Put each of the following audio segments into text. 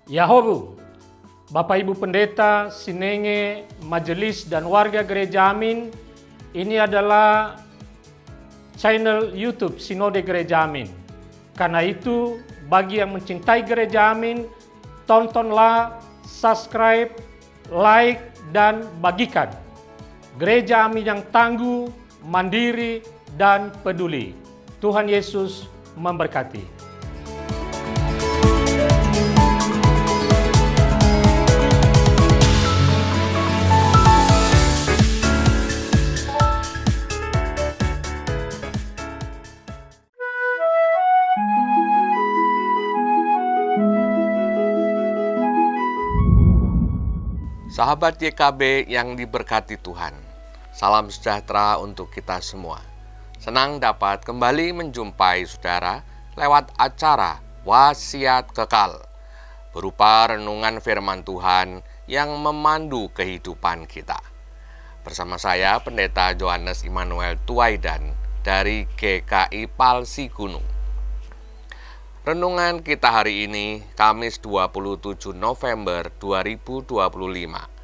Yahobu, Bapak Ibu Pendeta, Sinenge, Majelis dan warga Gereja Amin, ini adalah channel YouTube Sinode Gereja Amin. Karena itu, bagi yang mencintai Gereja Amin, tontonlah, subscribe, like, dan bagikan. Gereja Amin yang tangguh, mandiri, dan peduli. Tuhan Yesus memberkati. Sahabat YKB yang diberkati Tuhan, salam sejahtera untuk kita semua. Senang dapat kembali menjumpai saudara lewat acara Wasiat Kekal, berupa renungan firman Tuhan yang memandu kehidupan kita. Bersama saya, Pendeta Johannes Immanuel Tuaidan dari GKI Palsi Gunung. Renungan kita hari ini, Kamis 27 November 2025,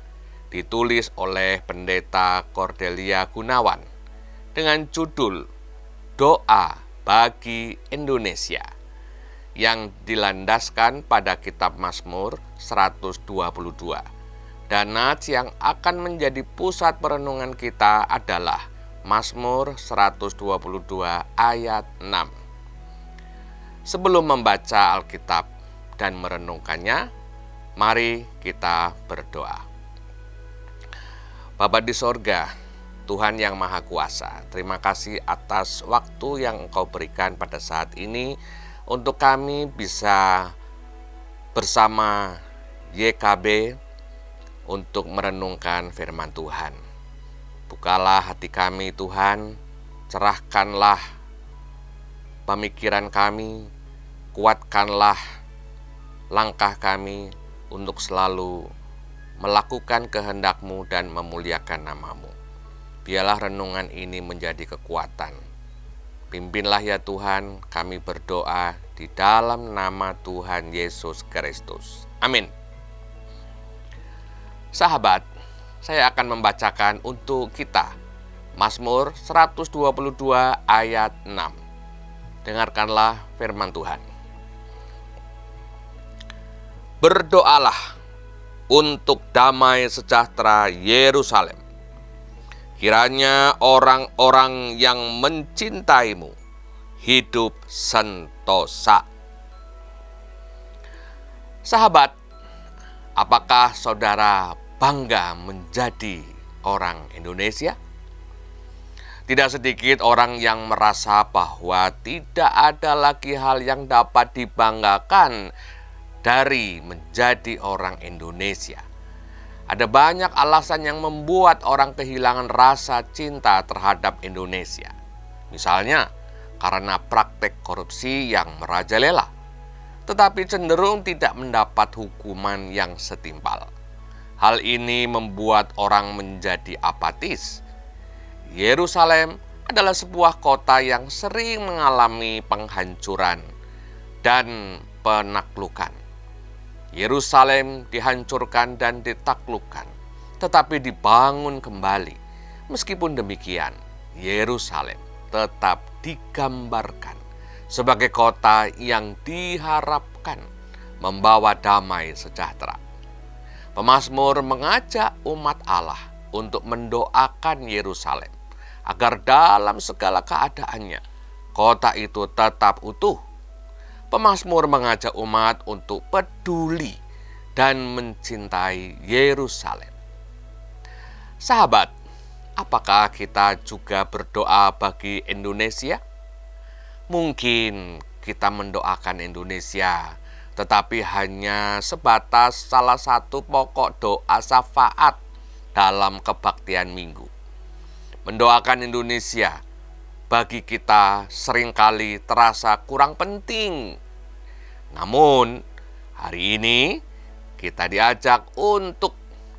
ditulis oleh Pendeta Cordelia Gunawan dengan judul Doa bagi Indonesia, yang dilandaskan pada kitab Mazmur 122. Dan nats yang akan menjadi pusat perenungan kita adalah Mazmur 122 ayat 6. Sebelum membaca Alkitab dan merenungkannya, mari kita berdoa. Bapa di sorga, Tuhan yang Maha Kuasa, terima kasih atas waktu yang Engkau berikan pada saat ini untuk kami bisa bersama YKB untuk merenungkan firman Tuhan. Bukalah hati kami Tuhan, cerahkanlah pemikiran kami, kuatkanlah langkah kami untuk selalu melakukan kehendak-Mu dan memuliakan nama-Mu. Biarlah renungan ini menjadi kekuatan. Pimpinlah ya Tuhan, kami berdoa di dalam nama Tuhan Yesus Kristus. Amin. Sahabat, saya akan membacakan untuk kita Mazmur 122 ayat 6. Dengarkanlah firman Tuhan. Berdoalah untuk damai sejahtera Yerusalem. Kiranya orang-orang yang mencintai-Mu hidup sentosa. Sahabat, apakah saudara bangga menjadi orang Indonesia? Tidak sedikit orang yang merasa bahwa tidak ada lagi hal yang dapat dibanggakan dari menjadi orang Indonesia. Ada banyak alasan yang membuat orang kehilangan rasa cinta terhadap Indonesia. Misalnya, karena praktek korupsi yang merajalela, tetapi cenderung tidak mendapat hukuman yang setimpal. Hal ini membuat orang menjadi apatis. Yerusalem adalah sebuah kota yang sering mengalami penghancuran dan penaklukan. Yerusalem dihancurkan dan ditaklukkan, tetapi dibangun kembali. Meskipun demikian, Yerusalem tetap digambarkan sebagai kota yang diharapkan membawa damai sejahtera. Pemazmur mengajak umat Allah untuk mendoakan Yerusalem agar dalam segala keadaannya kota itu tetap utuh. Pemazmur mengajak umat untuk peduli dan mencintai Yerusalem. Sahabat, apakah kita juga berdoa bagi Indonesia? Mungkin kita mendoakan Indonesia, tetapi hanya sebatas salah satu pokok doa syafaat dalam kebaktian minggu. Mendoakan Indonesia bagi kita seringkali terasa kurang penting. Namun, hari ini kita diajak untuk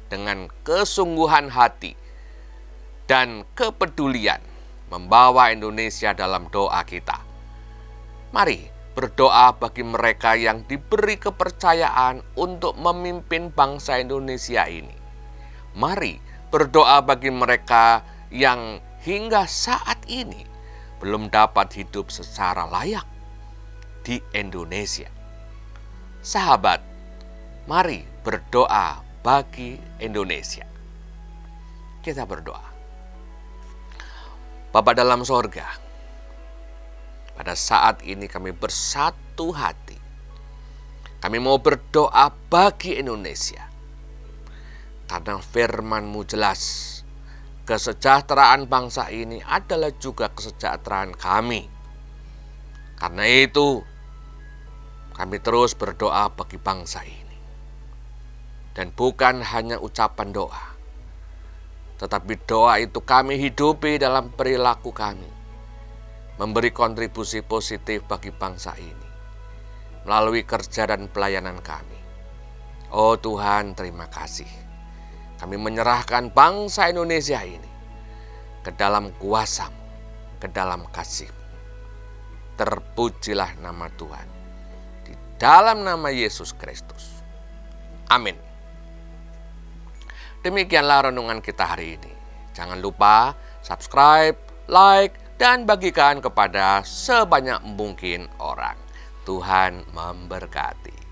dengan kesungguhan hati dan kepedulian membawa Indonesia dalam doa kita. Mari berdoa bagi mereka yang diberi kepercayaan untuk memimpin bangsa Indonesia ini. Mari berdoa bagi mereka yang hingga saat ini belum dapat hidup secara layak di Indonesia. Sahabat, mari berdoa bagi Indonesia. Kita berdoa. Bapa dalam sorga, pada saat ini kami bersatu hati. Kami mau berdoa bagi Indonesia. Karena firman-Mu jelas, kesejahteraan bangsa ini adalah juga kesejahteraan kami. Karena itu, kami terus berdoa bagi bangsa ini. Dan bukan hanya ucapan doa, tetapi doa itu kami hidupi dalam perilaku kami, memberi kontribusi positif bagi bangsa ini melalui kerja dan pelayanan kami. Oh Tuhan, terima kasih. Kami menyerahkan bangsa Indonesia ini ke dalam kuasa-Mu, ke dalam kasih-Mu. Terpujilah nama Tuhan di dalam nama Yesus Kristus. Amin. Demikianlah renungan kita hari ini. Jangan lupa subscribe, like, dan bagikan kepada sebanyak mungkin orang. Tuhan memberkati.